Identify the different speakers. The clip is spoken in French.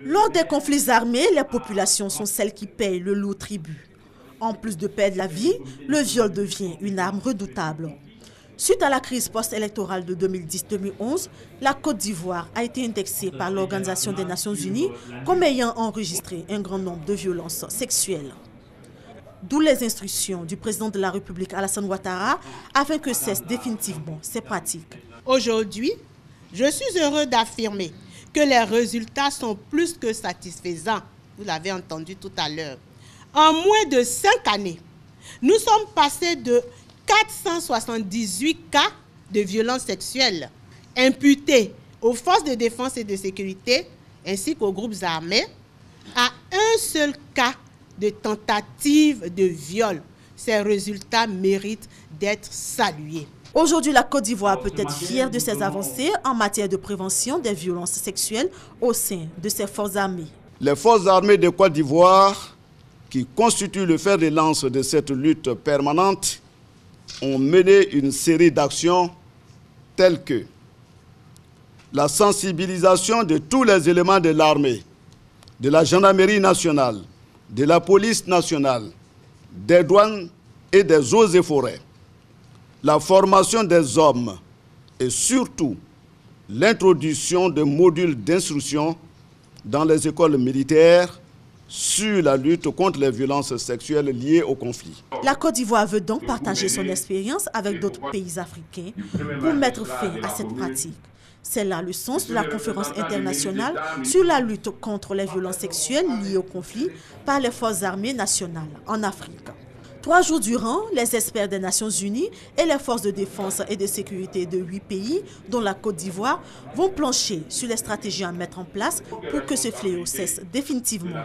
Speaker 1: Lors des conflits armés, les populations sont celles qui payent le lourd tribut. En plus de perdre la vie, le viol devient une arme redoutable. Suite à la crise post-électorale de 2010-2011, la Côte d'Ivoire a été indexée par l'Organisation des Nations Unies comme ayant enregistré un grand nombre de violences sexuelles. D'où les instructions du président de la République Alassane Ouattara afin que cessent définitivement ces pratiques.
Speaker 2: Aujourd'hui, je suis heureux d'affirmer que les résultats sont plus que satisfaisants. Vous l'avez entendu tout à l'heure. En moins de 5 années, nous sommes passés de 478 cas de violences sexuelles imputés aux forces de défense et de sécurité ainsi qu'aux groupes armés à un seul cas de tentative de viol. Ces résultats méritent d'être salués.
Speaker 1: Aujourd'hui, la Côte d'Ivoire peut être fière de ses avancées en matière de prévention des violences sexuelles au sein de ses forces armées.
Speaker 3: Les forces armées de Côte d'Ivoire, qui constituent le fer de lance de cette lutte permanente, ont mené une série d'actions telles que la sensibilisation de tous les éléments de l'armée, de la gendarmerie nationale, de la police nationale, des douanes et des eaux et forêts, la formation des hommes et surtout l'introduction de modules d'instruction dans les écoles militaires sur la lutte contre les violences sexuelles liées au conflit.
Speaker 1: La Côte d'Ivoire veut donc partager son expérience avec d'autres pays africains pour mettre fin à cette pratique. C'est là le sens de la conférence internationale sur la lutte contre les violences sexuelles liées au conflit par les forces armées nationales en Afrique. 3 jours durant, les experts des Nations Unies et les forces de défense et de sécurité de 8 pays, dont la Côte d'Ivoire, vont plancher sur les stratégies à mettre en place pour que ce fléau cesse définitivement.